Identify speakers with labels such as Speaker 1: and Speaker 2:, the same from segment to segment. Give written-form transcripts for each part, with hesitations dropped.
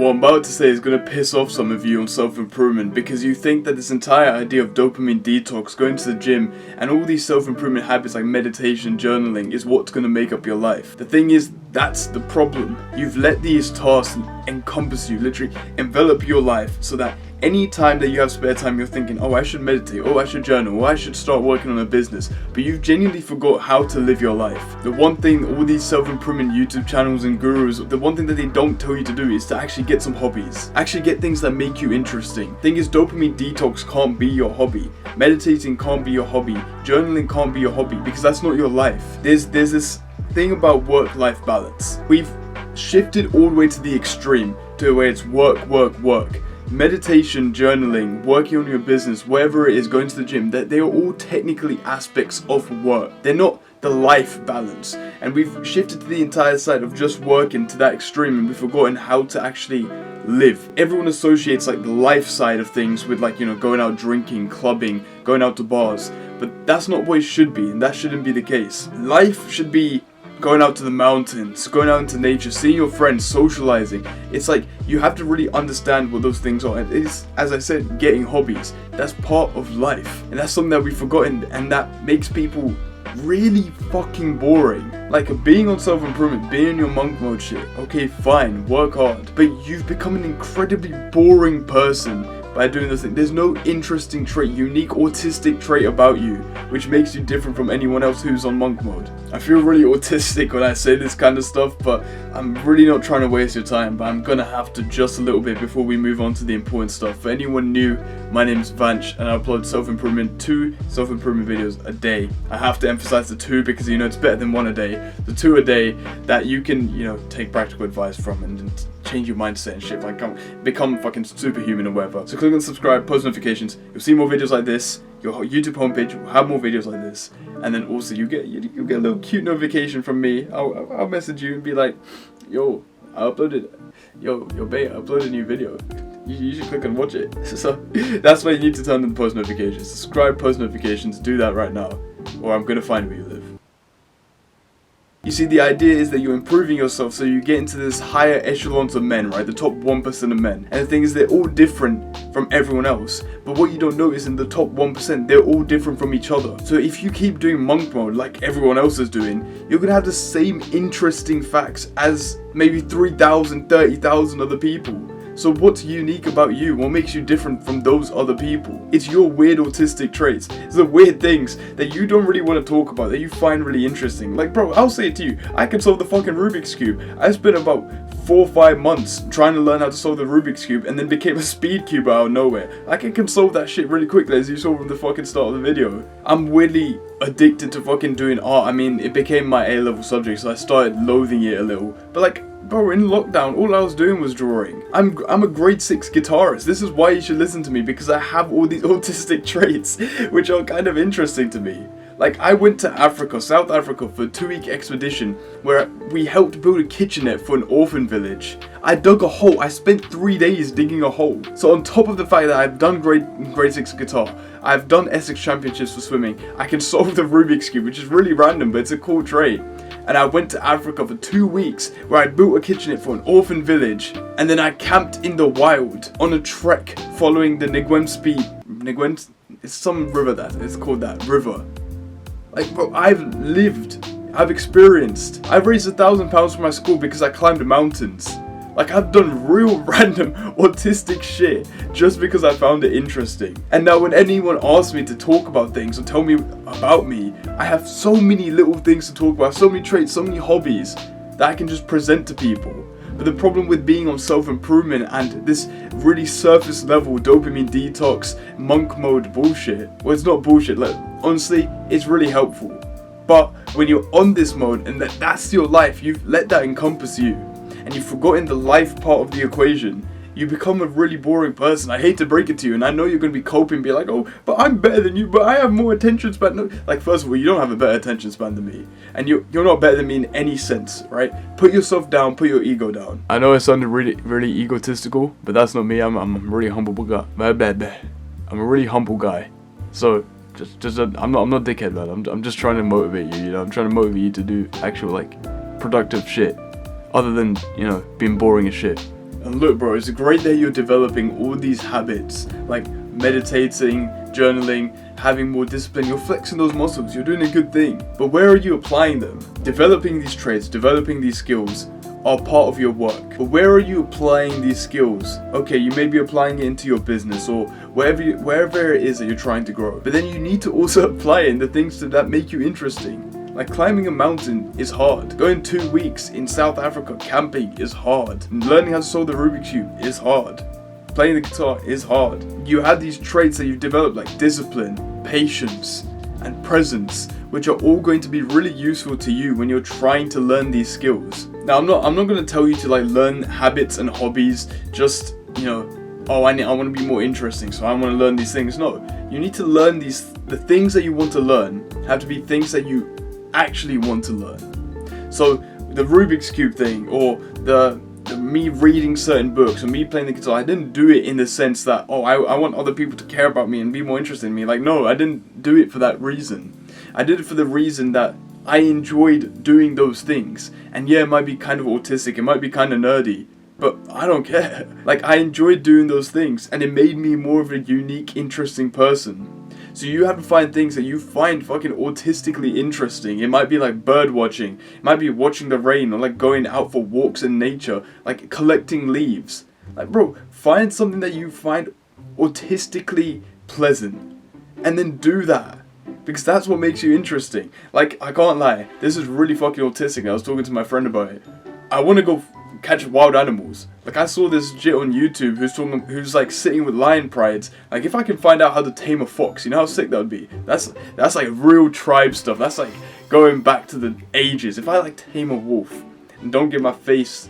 Speaker 1: What I'm about to say is going to piss off some of you on self-improvement because you think that this entire idea of dopamine detox, going to the gym, and all these self-improvement habits like meditation, journaling is what's going to make up your life. The thing is, that's the problem. You've let these tasks encompass you, literally envelop your life, so that any time that you have spare time you're thinking, oh, I should meditate, oh, I should journal, oh, I should start working on a business, but you've genuinely forgot how to live your life. The one thing all these self-improvement YouTube channels and gurus, the one thing that they don't tell you to do is to actually get some hobbies. Actually get things that make you interesting. Thing is, dopamine detox can't be your hobby. Meditating can't be your hobby. Journaling can't be your hobby because that's not your life. There's this thing about work-life balance. We've shifted all the way to the extreme to where it's work, work, work. Meditation, journaling, working on your business, wherever it is, going to the gym, that they are all technically aspects of work. They're not the life balance. And we've shifted to the entire side of just working to that extreme, and we've forgotten how to actually live. Everyone associates like the life side of things with, like, you know, going out drinking, clubbing, going out to bars. But that's not what it should be, and that shouldn't be the case. Life should be going out to the mountains, going out into nature, seeing your friends, socializing. It's like you have to really understand what those things are. And it's, as I said, getting hobbies. That's part of life. And that's something that we've forgotten, and that makes people really fucking boring. Like, being on self-improvement, being in your monk mode shit, okay, fine, work hard. But you've become an incredibly boring person by doing this thing. There's no interesting trait, unique autistic trait about you, which makes you different from anyone else who's on monk mode. I feel really autistic when I say this kind of stuff, but I'm really not trying to waste your time, but I'm gonna have to just a little bit before we move on to the important stuff. For anyone new, my name's Vanch, and I upload two self-improvement videos a day. I have to emphasize the two because, you know, it's better than one a day. The two a day that you can, you know, take practical advice from and change your mindset and shit, like become fucking superhuman or whatever. So click on subscribe, post notifications, you'll see more videos like this. Your YouTube homepage will have more videos like this, and then also you get a little cute notification from me. I'll message you and be like, yo, I uploaded, yo babe, I uploaded a new video. You should click and watch it. So that's why you need to turn on the post notifications. Subscribe, post notifications, do that right now, or I'm gonna find where you live. You see, the idea is that you're improving yourself so you get into this higher echelons of men, right? The top 1% of men. And the thing is, they're all different from everyone else. But what you don't know is in the top 1%, they're all different from each other. So if you keep doing monk mode like everyone else is doing, you're gonna have the same interesting facts as maybe 3,000, 30,000 other people. So what's unique about you? What makes you different from those other people? It's your weird autistic traits. It's the weird things that you don't really want to talk about, that you find really interesting. Like, bro, I'll say it to you, I can solve the fucking Rubik's Cube. I spent about 4 or 5 months trying to learn how to solve the Rubik's Cube, and then became a speed cube out of nowhere. Like, I can solve that shit really quickly, as you saw from the fucking start of the video. I'm weirdly addicted to fucking doing art. I mean, it became my A-level subject, so I started loathing it a little. But like, bro, in lockdown, all I was doing was drawing. I'm a grade 6 guitarist. This is why you should listen to me, because I have all these autistic traits, which are kind of interesting to me. Like, I went to Africa, South Africa, for a 2-week expedition where we helped build a kitchenette for an orphan village. I dug a hole. I spent 3 days digging a hole. So on top of the fact that I've done grade 6 guitar, I've done Essex Championships for swimming, I can solve the Rubik's Cube, which is really random, but it's a cool trait. And I went to Africa for 2 weeks where I built a kitchenette for an orphan village, and then I camped in the wild on a trek following the Nigwem, it's some river it's called that river. Like, bro, I've lived, I've experienced, I've raised £1,000 for my school because I climbed mountains. Like, I've done real random autistic shit just because I found it interesting. And now when anyone asks me to talk about things or tell me about me, I have so many little things to talk about, so many traits, so many hobbies that I can just present to people. But the problem with being on self-improvement and this really surface level dopamine detox, monk mode bullshit, well, it's not bullshit, like, honestly, it's really helpful. But when you're on this mode and that's your life, you've let that encompass you, and you've forgotten the life part of the equation, you become a really boring person. I hate to break it to you, and I know you're going to be coping, be like, oh, but I'm better than you, but I have more attention span. No, like, first of all, you don't have a better attention span than me, and you're not better than me in any sense, right? Put yourself down, put your ego down. I know it sounded really egotistical, but that's not me. I'm a really humble guy. I'm a really humble guy. So I'm not dickhead, man. I'm just trying to motivate you. You know, I'm trying to motivate you to do actual, like, productive shit, other than, you know, being boring as shit. And look, bro, it's great that you're developing all these habits, like meditating, journaling, having more discipline. You're flexing those muscles, you're doing a good thing. But where are you applying them? Developing these traits, developing these skills are part of your work. But where are you applying these skills? Okay, you may be applying it into your business or wherever it is that you're trying to grow. But then you need to also apply it in the things that make you interesting. Like climbing a mountain is hard. Going 2 weeks in South Africa camping is hard. Learning how to solve the Rubik's Cube is hard. Playing the guitar is hard. You have these traits that you've developed like discipline, patience, and presence, which are all going to be really useful to you when you're trying to learn these skills. Now, I'm not going to tell you to like learn habits and hobbies just, oh, I want to be more interesting, so I want to learn these things. No, you need to learn the things that you want to learn have to be things that you actually want to learn. So the Rubik's Cube thing, or the me reading certain books, or me playing the guitar, I didn't do it in the sense that, oh, I want other people to care about me and be more interested in me. Like, no, I didn't do it for that reason. I did it for the reason that I enjoyed doing those things. And yeah, it might be kind of autistic, it might be kind of nerdy, but I don't care. Like, I enjoyed doing those things, and it made me more of a unique, interesting person. So you have to find things that you find fucking autistically interesting. It might be like bird watching, it might be watching the rain, or like going out for walks in nature, like collecting leaves. Like, bro, find something that you find autistically pleasant, and then do that. Because that's what makes you interesting. Like, I can't lie, this is really fucking autistic. I was talking to my friend about it. I want to go catch wild animals. Like, I saw this shit on YouTube who's like sitting with lion prides. Like, if I can find out how to tame a fox, you know how sick that would be? That's like real tribe stuff. That's like going back to the ages. If I like tame a wolf and don't get my face,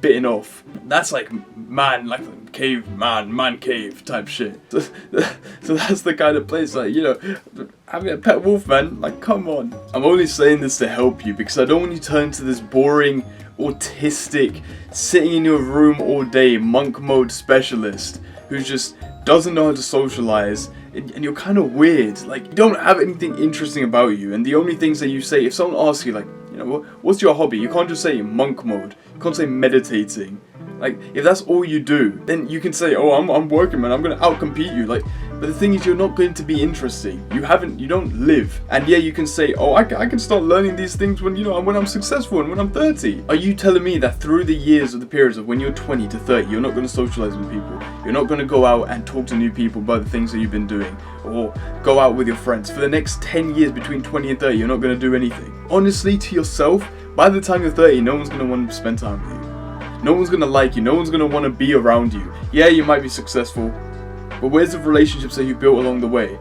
Speaker 1: bitten off, that's like man cave type shit. So that's the kind of place, like, having a pet wolf, man, like, come on. I'm only saying this to help you, because I don't want you to turn to this boring, autistic, sitting in your room all day, monk mode specialist, who just doesn't know how to socialize, and you're kind of weird. Like, you don't have anything interesting about you, and the only things that you say, if someone asks you, like, what's your hobby? You can't just say monk mode. You can't say meditating. Like, if that's all you do, then you can say, oh, I'm working, man, I'm gonna outcompete you. Like, but the thing is, you're not going to be interesting. You don't live. And yeah, you can say, oh, I can start learning these things when I'm successful and when I'm 30. Are you telling me that through the years of the periods of when you're 20 to 30, you're not going to socialize with people? You're not going to go out and talk to new people about the things that you've been doing, or go out with your friends? For the next 10 years between 20 and 30, you're not going to do anything. Honestly, to yourself, by the time you're 30, no one's going to want to spend time with you. No one's going to like you. No one's going to want to be around you. Yeah, you might be successful, but where's the relationships that you built along the way?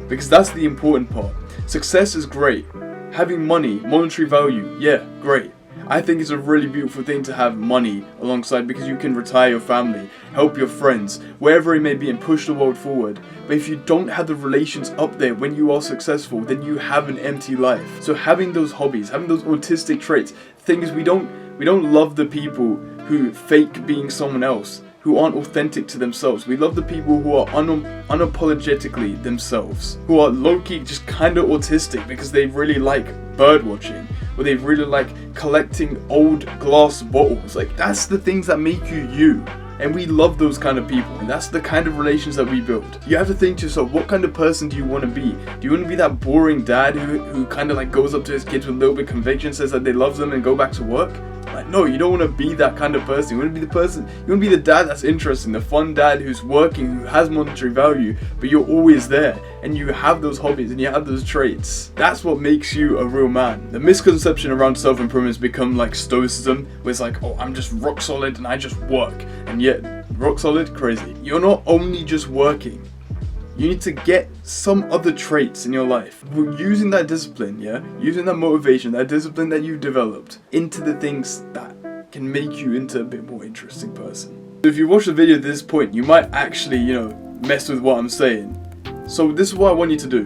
Speaker 1: Because that's the important part. Success is great. Having money, monetary value, yeah, great. I think it's a really beautiful thing to have money alongside, because you can retire your family, help your friends, wherever it may be, and push the world forward. But if you don't have the relations up there when you are successful, then you have an empty life. So having those hobbies, having those autistic traits, things we don't love the people who fake being someone else, who aren't authentic to themselves. We love the people who are unapologetically themselves, who are low-key just kind of autistic because they really like bird watching, or they really like collecting old glass bottles. Like, that's the things that make you you. And we love those kind of people, and that's the kind of relations that we build. You have to think to yourself, what kind of person do you want to be? Do you want to be that boring dad who kind of like goes up to his kids with a little bit of conviction, says that they love them, and go back to work? Like, no, you don't want to be that kind of person. You want to be the person, you want to be the dad that's interesting, the fun dad who's working, who has monetary value, but you're always there, and you have those hobbies, and you have those traits. That's what makes you a real man. The misconception around self-improvement has become like stoicism, where it's like, oh, I'm just rock solid and I just work. And yet, rock solid? Crazy. You're not only just working. You need to get some other traits in your life. Using that discipline, using that motivation, that discipline that you've developed, into the things that can make you into a bit more interesting person. If you watch the video at this point, you might actually, mess with what I'm saying. So this is what I want you to do.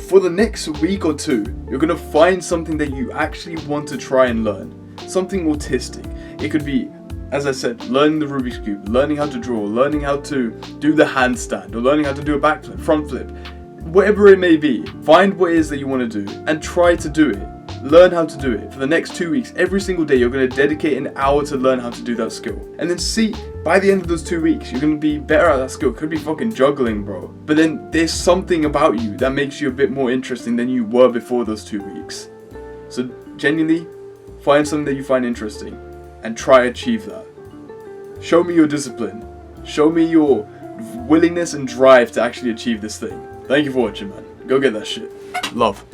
Speaker 1: For the next week or two, you're going to find something that you actually want to try and learn. Something autistic. It could be, as I said, learning the Rubik's Cube, learning how to draw, learning how to do the handstand, or learning how to do a backflip, front flip, whatever it may be. Find what it is that you want to do and try to do it. learn how to do it. For the next 2 weeks, every single day, you're going to dedicate an hour to learn how to do that skill. And then see, by the end of those 2 weeks, you're going to be better at that skill. Could be fucking juggling, bro. But then there's something about you that makes you a bit more interesting than you were before those 2 weeks. So genuinely, find something that you find interesting and try achieve that. Show me your discipline. Show me your willingness and drive to actually achieve this thing. Thank you for watching, man. Go get that shit. Love.